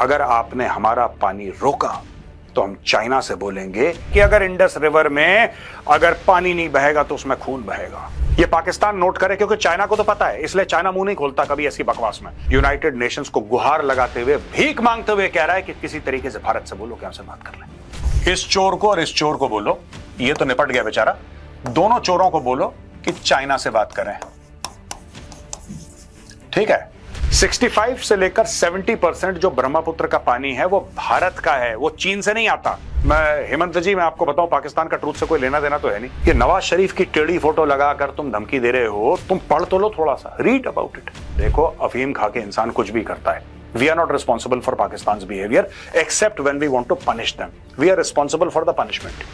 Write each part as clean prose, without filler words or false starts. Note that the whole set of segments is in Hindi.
अगर आपने हमारा पानी रोका तो हम चाइना से बोलेंगे कि अगर इंडस रिवर में अगर पानी नहीं बहेगा तो उसमें खून बहेगा। ये पाकिस्तान नोट करे, क्योंकि चाइना को तो पता है, इसलिए चाइना मुंह नहीं खोलता कभी ऐसी बकवास में। यूनाइटेड नेशंस को गुहार लगाते हुए, भीख मांगते हुए कह रहा है कि किसी तरीके से भारत से बोलो कि हमसे बात कर लें। इस चोर को और इस चोर को बोलो, ये तो निपट गया बेचारा। दोनों चोरों को बोलो कि चाइना से बात करें, ठीक है। 65 से लेकर 70% जो ब्रह्मपुत्र का पानी है वो भारत का है, वो चीन से नहीं आता। मैं हेमंत जी, मैं आपको बताऊं, पाकिस्तान का ट्रूथ से कोई लेना देना तो है नहीं। ये नवाज शरीफ की टेढ़ी फोटो लगाकर तुम धमकी दे रहे हो, तुम पढ़ तो लो थोड़ा सा, रीड अबाउट इट। देखो, अफीम खा के इंसान कुछ भी करता है। We are not responsible for Pakistan behaviour except when we want to punish them. We are responsible for the punishment.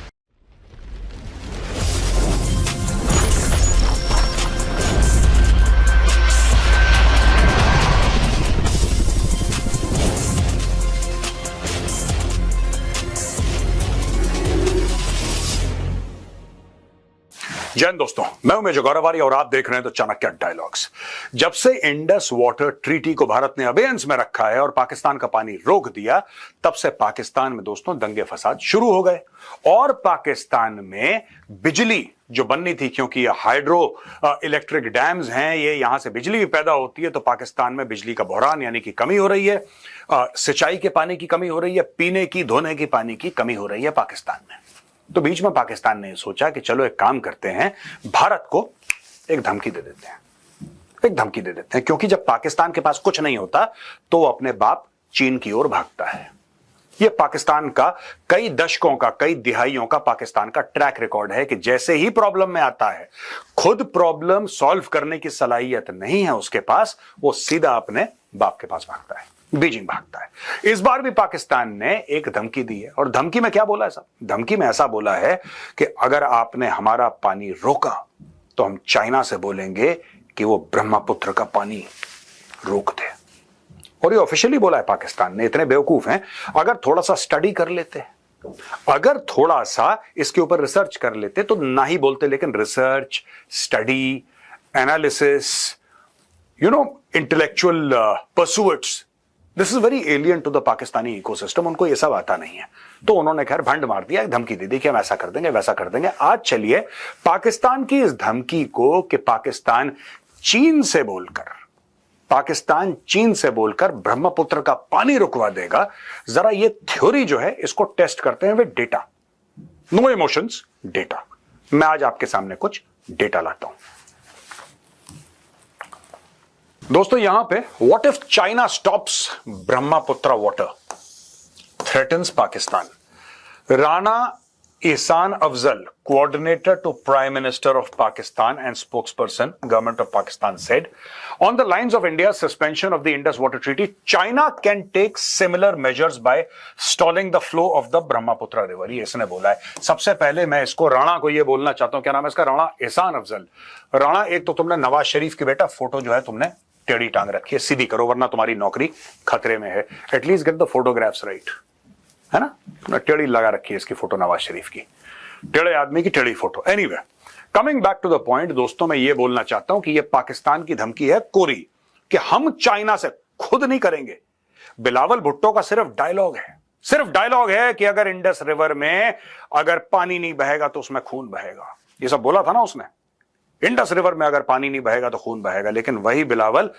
Jai Hind दोस्तों, मैं हूं मेजर गौरवारी और आप देख रहे हैं तो चाणक्य डायलॉग्स। जब से इंडस वाटर ट्रीटी को भारत ने अबेयंस में रखा है और पाकिस्तान का पानी रोक दिया, तब से पाकिस्तान में दोस्तों दंगे फसाद शुरू हो गए। और पाकिस्तान में बिजली जो बननी थी, क्योंकि ये हाइड्रो इलेक्ट्रिक डैम्स हैं, ये यहां से बिजली भी पैदा होती है, तो पाकिस्तान में बिजली का बहरान यानी कि कमी हो रही है। सिंचाई के पानी की कमी हो रही है, पीने की, धोने की पानी की कमी हो रही है पाकिस्तान में। तो बीच में पाकिस्तान ने सोचा कि चलो एक काम करते हैं, भारत को एक धमकी दे देते हैं, एक धमकी दे देते हैं। क्योंकि जब पाकिस्तान के पास कुछ नहीं होता तो वो अपने बाप चीन की ओर भागता है। ये पाकिस्तान का कई दशकों का, कई दिहाइयों का पाकिस्तान का ट्रैक रिकॉर्ड है कि जैसे ही प्रॉब्लम में आता है, खुद प्रॉब्लम सॉल्व करने की सलाहियत नहीं है उसके पास, वो सीधा अपने बाप के पास भागता है, बीजिंग भागता है। इस बार भी पाकिस्तान ने एक धमकी दी है। और धमकी में क्या बोला है साहब? धमकी में ऐसा बोला है कि अगर आपने हमारा पानी रोका तो हम चाइना से बोलेंगे कि वो ब्रह्मपुत्र का पानी रोक दे। और ये ऑफिशियली बोला है पाकिस्तान ने। इतने बेवकूफ हैं, अगर थोड़ा सा स्टडी कर लेते, अगर थोड़ा सा इसके ऊपर रिसर्च कर लेते तो ना ही बोलते। लेकिन research, study, analysis, intellectual pursuits, this is very alien to the Pakistani ecosystem. उनको ये सब आता नहीं है, तो उन्होंने खैर भंड मार दिया, एक धमकी दे दी कि हम ऐसा कर देंगे, वैसा कर देंगे। आज चलिए पाकिस्तान की इस धमकी को कि पाकिस्तान चीन से बोलकर ब्रह्मपुत्र का पानी रुकवा देगा, जरा ये थ्योरी जो है इसको टेस्ट करते हैं with data. No emotions, data. मैं आज आपके सामने कुछ डेटा लाता हूं दोस्तों। यहां पे what if China stops Brahmaputra water threatens Pakistan. Rana एहसान Afzal, coordinator to Prime Minister of Pakistan and spokesperson, Government of Pakistan, said, on the lines of India's suspension of the Indus Water Treaty, China can take similar measures by stalling the flow of the Brahmaputra River. ये इसने बोला है। सबसे पहले मैं इसको राणा को ये बोलना चाहता हूं, क्या नाम है इसका? राणा एहसान अफजल। राणा, एक तो तुमने नवाज शरीफ की बेटा फोटो जो है तुमने टेढ़ी टांग रखी है, सीधी करो वरना तुम्हारी नौकरी खतरे में है। At least get the photographs right, है ना? तुमने टेढ़ी लगा रखी है इसकी फोटो, नवाज शरीफ की, टेढ़े आदमी की टेढ़ी photo. Anyway, coming back to the point दोस्तों, मैं ये बोलना चाहता हूं कि ये पाकिस्तान की धमकी है कोरी, कि हम चाइना से खुद नहीं करेंगे। बिलावल भुट्टो का सिर्फ डायलॉग है कि अगर इंडस रिवर में अगर पानी नहीं बहेगा तो उसमें खून बहेगा। ये सब बोला था ना उसने, इंडस रिवर में अगर पानी नहीं बहेगा तो खून बहेगा। लेकिन वही बिलावल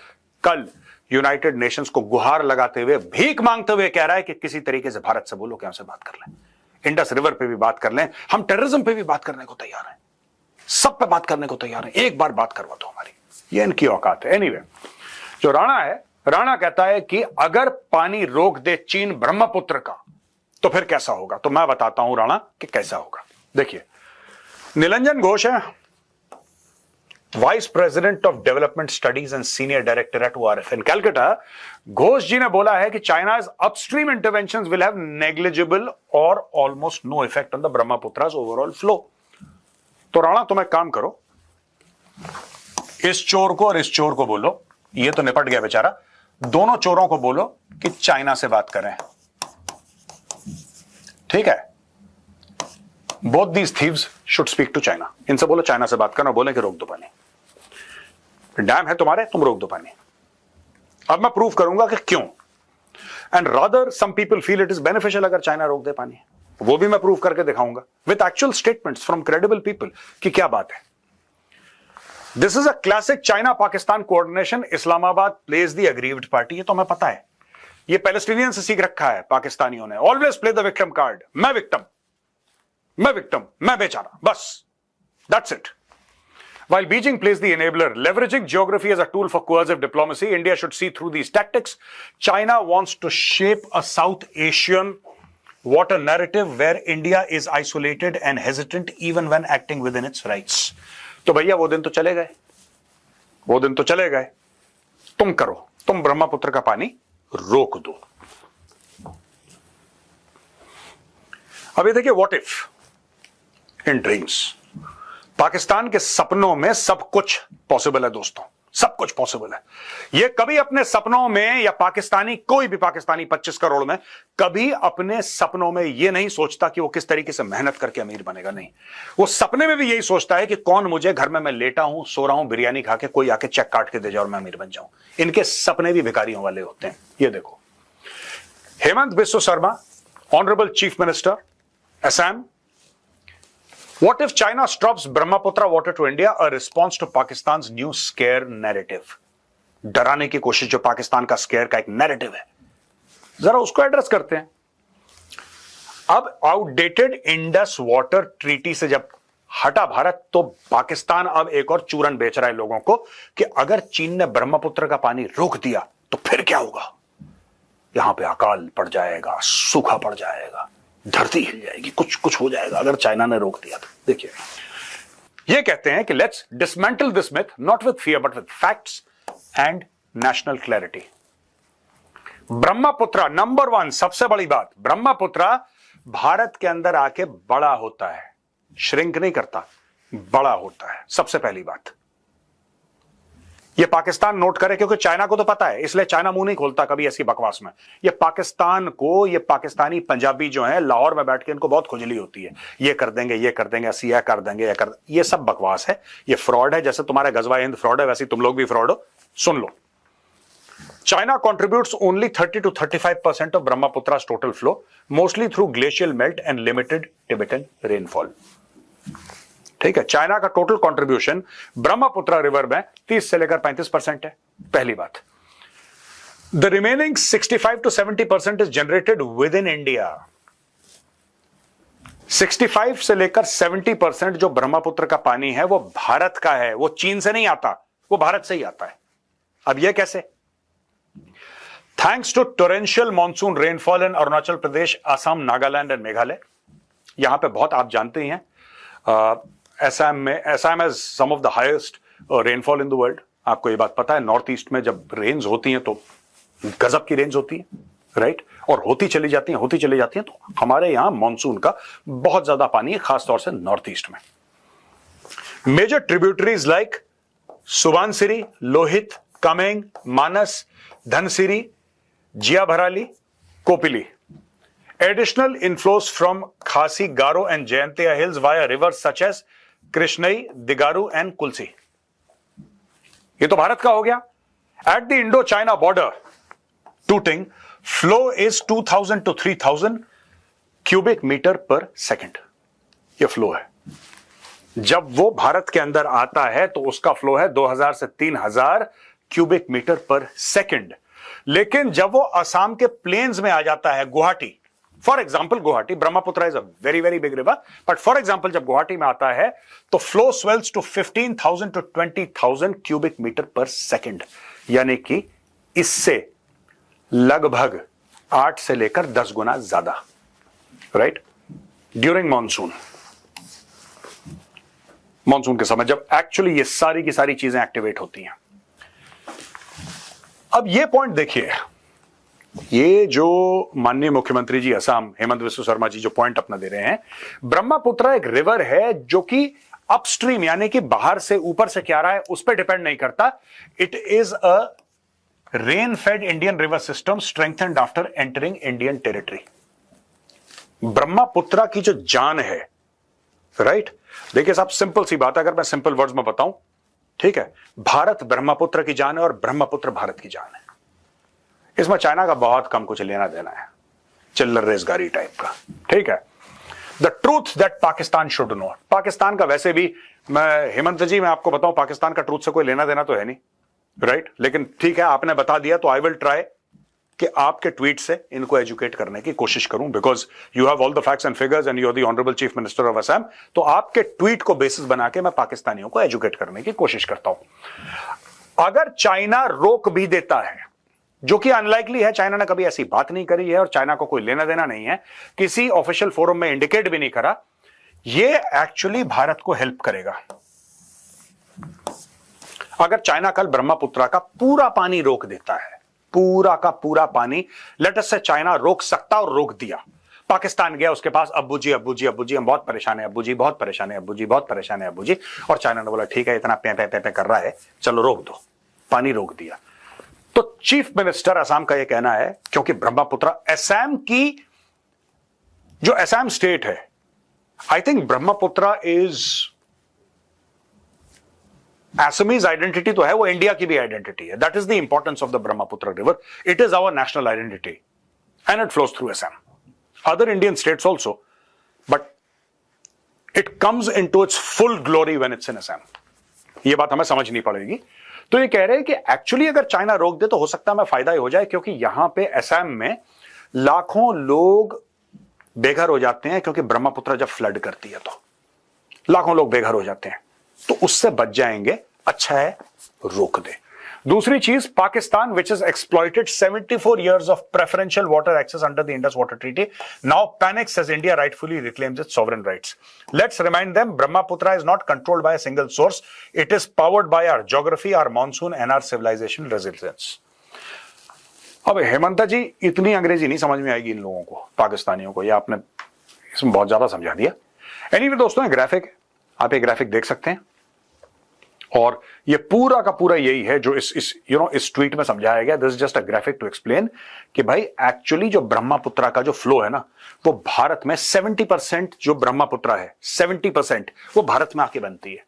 कल यूनाइटेड नेशंस को गुहार लगाते हुए, भीख मांगते हुए कह रहा है कि किसी तरीके से भारत से बोलो कि हमसे बात कर लें, इंडस रिवर पे भी बात कर लें, हम टेररिज्म पे भी बात करने को तैयार हैं, सब पे बात करने को तैयार हैं, एक बार बात करवा दो हमारी। ये इनकी औकात है। एनीवे, जो राणा है, राणा कहता है कि अगर पानी रोक दे चीन ब्रह्मपुत्र का तो फिर कैसा होगा। तो मैं बताता हूं राणा कि कैसा होगा। देखिए, निरंजन घोष है, vice president of development studies and senior director at ORF in Calcutta. Ghosh ji ने बोला है कि चाइना's upstream interventions will have negligible or almost no effect on the Brahmaputra's overall flow. तो राणा, तुम एक काम करो, इस चोर को और इस चोर को बोलो, ये तो निपट गया बेचारा, दोनों चोरों को बोलो कि चाइना से बात करें, ठीक है? Both these thieves should speak to China. इनसे बोलो चाइना से बात करना, बोले कि रोक दो पानी, डैम है तुम्हारे, तुम रोक दो पानी। अब मैं प्रूव करूंगा कि क्यों। And rather some people feel it is beneficial अगर चाइना रोक दे पानी, वो भी मैं प्रूव करके दिखाऊंगा with actual statements from credible people कि क्या बात है। This is a classic China Pakistan coordination, Islamabad pledge the aggrieved party. ये तो हमें पता है, ये पैलेस्टीनियन से सीख रखा है पाकिस्तानियों ने, always play the victim card. मैं विक्टिम, मैं बेचारा, बस that's it. While Beijing plays the enabler, leveraging geography as a tool for coercive diplomacy, India should see through these tactics. China wants to shape a South Asian water narrative where India is isolated and hesitant even when acting within its rights. तो भैया वो दिन तो चले गए, वो दिन तो चले गए। तुम करो, तुम ब्रह्मपुत्र का पानी रोक दो। अब ये देखिए, what if in dreams, Pakistan के सपनों में सब कुछ पॉसिबल है दोस्तों, सब कुछ पॉसिबल है। ये कभी अपने सपनों में, या पाकिस्तानी, कोई भी पाकिस्तानी 25 करोड़ में कभी अपने सपनों में ये नहीं सोचता कि वो किस तरीके से मेहनत करके अमीर बनेगा। नहीं, वो सपने में भी यही सोचता है कि कौन मुझे घर में मैं लेटा हूं, सो रहा हूं, बिरयानी खा के कोई आके चेक काट के दे जाए और मैं अमीर बन जाऊं। इनके सपने भी भिखारियों वाले होते हैं। ये देखो, Hemant Biswa Sharma, honourable chief minister, Assam. What if China stops Brahmaputra water to India? A response to Pakistan's new scare narrative. डराने की कोशिश जो पाकिस्तान का स्केयर का एक नैरेटिव है, जरा उसको एड्रेस करते हैं। अब आउटडेटेड इंडस वाटर ट्रीटी से जब हटा भारत, तो पाकिस्तान अब एक और चूरन बेच रहा है लोगों को कि अगर चीन ने ब्रह्मपुत्र का पानी रोक दिया तो फिर क्या होगा। यहां पे अकाल पड़ जाएगा, सूखा पड़ जाएगा, धरती हिल जाएगी, कुछ कुछ हो जाएगा अगर चाइना ने रोक दिया तो। देखिए, ये कहते हैं कि let's dismantle this myth not with fear but with facts and national clarity. Brahmaputra number 1, सबसे बड़ी बात, ब्रह्मपुत्र भारत के अंदर आके बड़ा होता है, श्रिंक नहीं करता, बड़ा होता है। सबसे पहली बात ये पाकिस्तान नोट करे, क्योंकि चाइना को तो पता है, इसलिए चाइना मुंह नहीं खोलता कभी ऐसी बकवास में। ये पाकिस्तान को, ये पाकिस्तानी पंजाबी जो है लाहौर में बैठ के इनको बहुत खुजली होती है, ये कर देंगे, ये कर देंगे, ऐसी यह कर देंगे, ये सब बकवास है, ये फ्रॉड है। जैसे तुम्हारा गजवा हिंद फ्रॉड है, वैसे तुम लोग भी फ्रॉड हो। सुन लो, China contributes only 30 to 35% of Brahmaputra's total flow, mostly through glacial melt and limited Tibetan rainfall. ठीक है, चाइना का टोटल कंट्रीब्यूशन ब्रह्मपुत्र रिवर में 30 से लेकर 35% है, पहली बात। The remaining 65 to 70% is generated with in India. 65 से लेकर 70% जो ब्रह्मपुत्र का पानी है वो भारत का है, वो चीन से नहीं आता, वो भारत से ही आता है। अब यह कैसे? Thanks to torrential monsoon rainfall in Arunachal Pradesh, Assam, Nagaland and Meghalaya. यहां पे बहुत आप जानते ही हैं, Assam has some of the highest rainfall in the world. आपको ये बात पता है, नॉर्थ ईस्ट में जब रेंज होती हैं तो गजब की रेंज होती है, राइट, और होती चली जाती हैं। तो हमारे यहां मॉनसून का बहुत ज्यादा पानी है, खासतौर से नॉर्थ ईस्ट में। Major tributaries like Subansiri, Lohit, Kameng, Manas, Dhansiri, Jiabharali, Kopili. Additional inflows from Khasi, Garo and Jayantia hills via rivers such as Krishnai, Digaru and Kulsi. ये तो भारत का हो गया। At the Indo-China border, Tooting, flow is 2000 to 3000 cubic meter per second. ये फ्लो है। जब वो भारत के अंदर आता है तो उसका फ्लो है 2000 से 3000 क्यूबिक मीटर पर सेकंड। लेकिन जब वो असम के प्लेन्स में आ जाता है, Guwahati, for example Guwahati, Brahmaputra is a very very big river, but for example जब गुवाहाटी में आता है तो flow swells to 15,000 to 20,000 cubic metre per second, यानी कि इससे लगभग 8 से लेकर 10 गुना ज्यादा, राइट, ड्यूरिंग मानसून के समय जब एक्चुअली ये सारी की सारी चीजें एक्टिवेट होती हैं। अब ये पॉइंट देखिए, ये जो माननीय मुख्यमंत्री जी असम हेमंत बिस्व शर्मा जी जो पॉइंट अपना दे रहे हैं, ब्रह्मपुत्र एक रिवर है जो कि अपस्ट्रीम यानी कि बाहर से ऊपर से क्या रहा है उस पर डिपेंड नहीं करता। It is a rain fade Indian river system strengthened after entering Indian territory. Brahmaputra की जो जान है, राइट, देखिए साहब, सिंपल सी बात है, अगर मैं सिंपल वर्ड्स में बताऊं, ठीक है, भारत ब्रह्मपुत्र की जान है और ब्रह्मपुत्र भारत की जान है। इसमें चाइना का बहुत कम कुछ लेना देना है, चिल्लर रेसगारी टाइप का, ठीक है। The truth that Pakistan should know, Pakistan का वैसे भी, मैं हेमंत जी मैं आपको बताऊं, पाकिस्तान का ट्रूथ से कोई लेना देना तो है नहीं, राइट। लेकिन ठीक है, आपने बता दिया तो आई विल ट्राई कि आपके ट्वीट से इनको एजुकेट करने की कोशिश करूं, because you have all the facts and figures and you are the honourable chief minister of Assam. तो आपके ट्वीट को बेसिस बना के मैं पाकिस्तानियों को एजुकेट करने की कोशिश करता हूं। अगर चाइना रोक भी देता है, जो कि अनलाइकली है, चाइना ने कभी ऐसी बात नहीं करी है और चाइना को कोई लेना देना नहीं है, किसी ऑफिशियल फोरम में इंडिकेट भी नहीं करा, यह एक्चुअली भारत को हेल्प करेगा। अगर चाइना कल ब्रह्मपुत्रा का पूरा पानी रोक देता है, पूरा का पूरा पानी, लेट अस से चाइना रोक सकता और रोक दिया, पाकिस्तान गया उसके पास, अब्बू जी अब्बू जी अब्बू जी हम बहुत परेशान है, अब्बू जी बहुत परेशान है, अब्बू जी बहुत परेशान है, अब्बू जी, और चाइना ने बोला ठीक है इतना पे पे पे पे कर रहा है, चलो रोक दो, पानी रोक दिया। तो चीफ मिनिस्टर असम का यह कहना है, क्योंकि ब्रह्मपुत्रा असम की, जो असम स्टेट है, I think Brahmaputra is Assamese identity तो है, वो इंडिया की भी आइडेंटिटी है। That is the importance of the Brahmaputra river, it is our national identity and it flows through Assam, other Indian states also, but it comes into its full glory when it's in Assam. ये बात हमें समझनी पड़ेगी। तो ये कह रहे हैं कि एक्चुअली अगर चाइना रोक दे तो हो सकता है हमें फायदा ही हो जाए, क्योंकि यहां पे असम में लाखों लोग बेघर हो जाते हैं, क्योंकि ब्रह्मपुत्र जब फ्लड करती है तो लाखों लोग बेघर हो जाते हैं, तो उससे बच जाएंगे। अच्छा है रोक दे। दूसरी चीज, Pakistan which is exploited 74 years of preferential water access under the Indus Water Treaty now panics as India rightfully reclaims its sovereign rights. Let's remind them Brahmaputra is not controlled by a single source, it is powered by our geography, our monsoon and our civilization resilience. अब हेमंता जी इतनी अंग्रेजी नहीं समझ में आएगी इन लोगों को, पाकिस्तानियों को, या आपने इसमें बहुत ज्यादा समझा दिया। एनीवे दोस्तों, ये ग्राफिक है, आप ये ग्राफिक देख सकते हैं, और ये पूरा का पूरा यही है जो इस ट्वीट में समझाया गया। This is just a graphic to explain कि भाई एक्चुअली जो ब्रह्मपुत्रा का जो फ्लो है ना, वो भारत में 70% जो ब्रह्मपुत्रा है, 70% वो भारत में आके बनती है।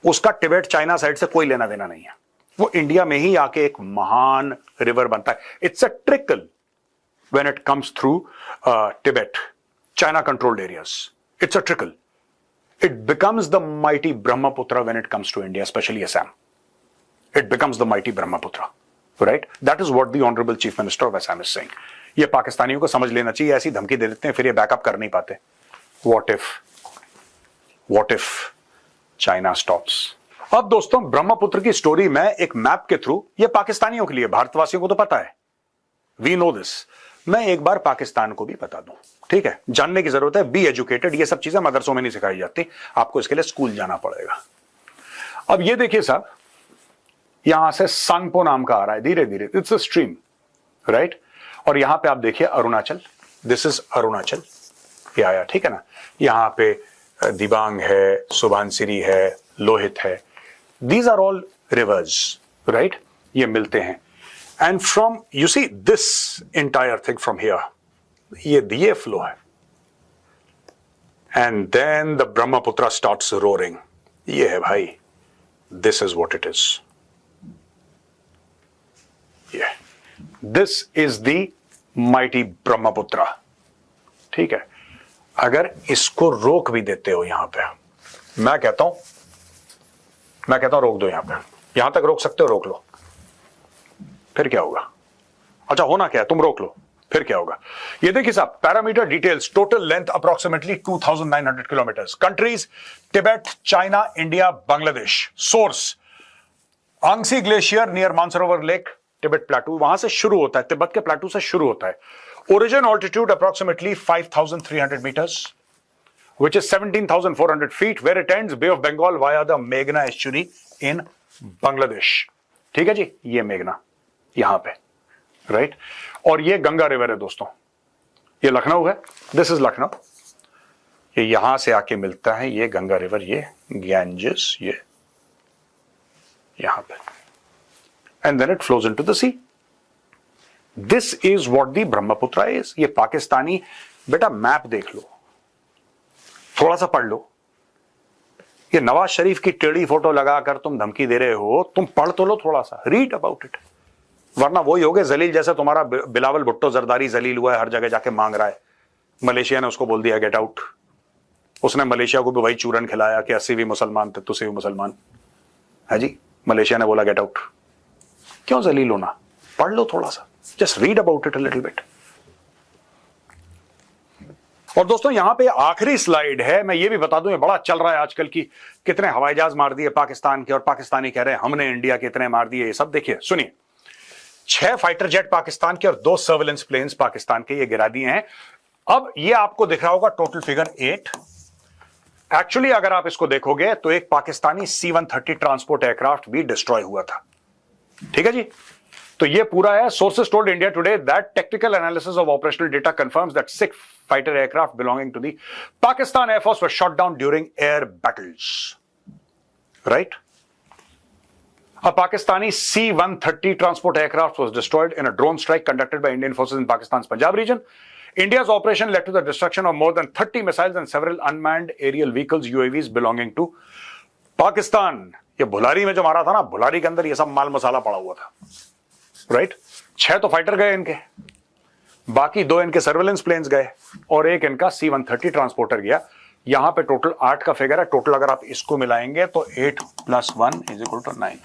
उसका टिबेट चाइना साइड से कोई लेना देना नहीं है, वो इंडिया में ही आके एक महान रिवर बनता है। It's a trickle when it comes through Tibet, China controlled areas, it's a trickle. It becomes the mighty Brahmaputra when it comes to India, especially Assam. It becomes the mighty Brahmaputra, right? That is what the Honorable Chief Minister of Assam is saying. ये पाकिस्तानियों को समझ लेना चाहिए, ऐसी धमकी दे देते हैं फिर ये बैकअप कर नहीं पाते। What if China stops? अब दोस्तों, ब्रह्मपुत्र की स्टोरी में एक मैप के थ्रू, ये पाकिस्तानियों के लिए, भारतवासियों को तो पता है, वी नो दिस, मैं एक बार पाकिस्तान को भी बता दूं, ठीक है? जानने की जरूरत है, बी एजुकेटेड। ये सब चीजें मदरसों में नहीं सिखाई जाती, आपको इसके लिए स्कूल जाना पड़ेगा। अब ये देखिए साहब, यहां से सांगपो नाम का आ रहा है धीरे धीरे, इट्स अ स्ट्रीम, राइट? और यहां पे आप देखिए अरुणाचल, दिस इज अरुणाचल, ये आया, ठीक है ना? यहां पे दिबांग है, सुबनसिरी है, लोहित है, these are all rivers, right? ये मिलते हैं। And from, you see this entire thing from here, ये flow है, and then the Brahmaputra starts roaring, ये है भाई, this is what it is, yeah, this is the mighty Brahmaputra, ठीक है? अगर इसको रोक भी देते हो यहां पे, मैं कहता हूं रोक दो, यहां पे, यहां तक रोक सकते हो, रोक लो, फिर क्या होगा? अच्छा, होना क्या है, तुम रोक लो, फिर क्या होगा? ये देखिए साहब, parameter details, total length approximately 2900 kilometer, countries Tibet, China, India, Bangladesh, source Angsi glacier near Mansarovar lake, Tibet plateau, वहां से शुरू होता है, तिब्बत के प्लेटू से शुरू होता है। Origin altitude approximately 5300 meters, which is 17,400 feet, where it ends Bay of Bengal via the Meghna estuary in Bangladesh, ठीक है जी? ये मेघना यहां पे, राइट? और ये गंगा रिवर है दोस्तों, ये लखनऊ है, दिस इज लखनऊ, ये यहां से आके मिलता है, ये गंगा रिवर, ये गैंजेस, ये यहां पे, and then it flows into the sea. This is what the Brahmaputra is. ये पाकिस्तानी, बेटा मैप देख लो, थोड़ा सा पढ़ लो, ये नवाज शरीफ की टेढ़ी फोटो लगाकर तुम धमकी दे रहे हो, तुम पढ़ तो लो थोड़ा सा, रीड अबाउट इट, वरना वही हो गए जलील, जैसे तुम्हारा बिलावल भुट्टो जरदारी जलील हुआ है, हर जगह जाके मांग रहा है। मलेशिया ने उसको बोल दिया गेट आउट। उसने मलेशिया को भी वही चूरन खिलाया कि 80 भी मुसलमान थे, तुसे भी मुसलमान है जी। मलेशिया ने बोला गेट आउट। क्यों जलील होना, पढ़ लो थोड़ा सा, just read about it a little bit. और दोस्तों यहां पे आखिरी स्लाइड है, मैं ये भी बता दूं, ये बड़ा चल रहा है आजकल की, कितने हवाई जहाज मार दिए पाकिस्तान के, और पाकिस्तानी कह रहे हैं हमने इंडिया के इतने मार दिए। ये सब देखिए, सुनिए, 6 फाइटर जेट पाकिस्तान के और 2 सर्वेलेंस प्लेन्स पाकिस्तान के ये गिरा दिए हैं। अब ये आपको दिख रहा होगा टोटल फिगर 8। एक्चुअली अगर आप इसको देखोगे तो एक पाकिस्तानी C-130 ट्रांसपोर्ट एयरक्राफ्ट भी डिस्ट्रॉय हुआ था। ठीक है जी, तो ये पूरा है। Sources told India Today that technical analysis of operational data confirms that 6 fighter aircraft belonging to the Pakistan air force were shot down during air battles. Right, a Pakistani C-130 transport aircraft was destroyed in a drone strike conducted by Indian forces in Pakistan's Punjab region. India's operation led to the destruction of more than 30 missiles and several unmanned aerial vehicles, UAVs, belonging to Pakistan. ये भुलारी में जो मारा था ना, भुलारी के अंदर ये सब माल मसाला पड़ा हुआ था। राइट, 6 तो फाइटर गए इनके, बाकी 2 इनके सर्वेलेंस प्लेन्स गए, और एक इनका C-130 ट्रांसपोर्टर गया। यहां पे टोटल 8 का फिगर है। टोटल अगर आप इसको मिलाएंगे तो 8 + 1 = 9।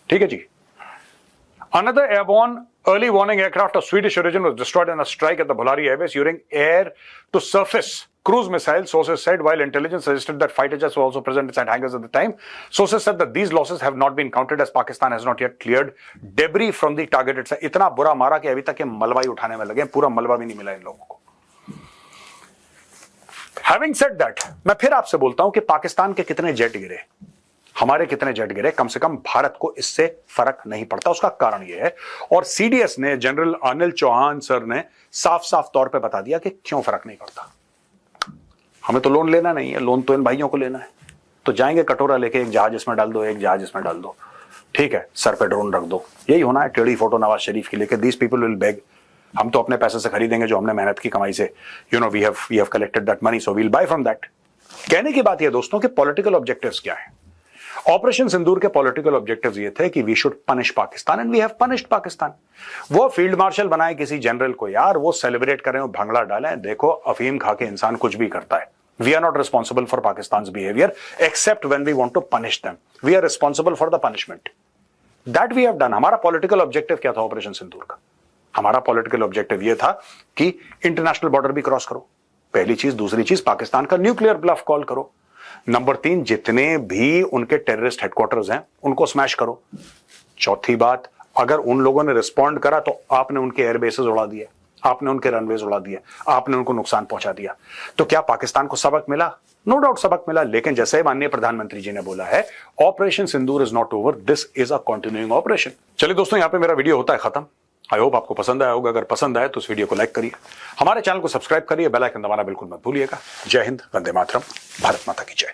ठीक है जी। Another airborne early warning aircraft of Swedish origin was destroyed in a strike at the Bholari airbase using air to surface cruise missiles, sources said, while intelligence suggested that fighter jets were also present inside hangars at the time. Sources said that these losses have not been counted as Pakistan has not yet cleared debris from the targeted site. इतना बुरा मारा कि अभी तक ये मलबा ही उठाने में लगे, पूरा मलबा भी नहीं मिला इन लोगों को। Having said that, मैं फिर आपसे बोलता हूं कि पाकिस्तान के कितने जेट गिरे, हमारे कितने जेट गिरे, कम से कम भारत को इससे फर्क नहीं पड़ता। उसका कारण यह है, और सीडीएस ने, जनरल अनिल चौहान सर ने साफ साफ तौर पे बता दिया कि क्यों फर्क नहीं पड़ता। हमें तो लोन लेना नहीं है, लोन तो इन भाइयों को लेना है। तो जाएंगे कटोरा लेके, एक जहाज इसमें डाल दो, एक जहाज इसमें डाल दो, ठीक है, सर पे ड्रोन रख दो, यही होना है। टेढ़ी फोटो नवाज शरीफ की लेके, दीज पीपल विल बेग, हम तो अपने पैसे से खरीदेंगे जो हमने मेहनत की कमाई से, we have collected that money, so we'll buy from that. कहने की बात यह दोस्तों कि पॉलिटिकल ऑब्जेक्टिव्स क्या है। ऑपरेशन सिंदूर के पॉलिटिकल ऑब्जेक्टिव्स ये थे कि we should punish Pakistan, and we have punished Pakistan. वो फील्ड मार्शल बनाए किसी जनरल को, यार वो सेलिब्रेट करें, वो भंगड़ा डालें, देखो अफीम खा के इंसान कुछ भी करता है। We are not responsible for Pakistan behaviour except when we want to punish them. We are responsible for the punishment that we have done. हमारा पॉलिटिकल ऑब्जेक्टिव क्या था ऑपरेशन सिंदूर का? हमारा पॉलिटिकल ऑब्जेक्टिव यह था कि इंटरनेशनल बॉर्डर भी क्रॉस करो, पहली चीज। दूसरी चीज, पाकिस्तान का न्यूक्लियर ब्लफ कॉल करो। नंबर 3, जितने भी उनके टेररिस्ट हेडक्वार्टर्स हैं उनको स्मैश करो। चौथी बात, अगर उन लोगों ने रिस्पॉन्ड करा तो आपने उनके एयरबेसेस उड़ा दिए, आपने उनके रनवेज उड़ा दिए, आपने उनको नुकसान पहुंचा दिया। तो क्या पाकिस्तान को सबक मिला? नो डाउट सबक मिला, लेकिन जैसे माननीय प्रधानमंत्री जी ने बोला है, operation Sindoor is not over, this is a continuing operation. चलिए दोस्तों, यहां पे मेरा वीडियो होता है खत्म। आई होप आपको पसंद आया होगा। अगर पसंद आए तो इस वीडियो को लाइक करिए, हमारे चैनल को सब्सक्राइब करिए, बेल आइकन दबाना बिल्कुल मत भूलिएगा। जय हिंद, वंदे मातरम, भारत माता की जय।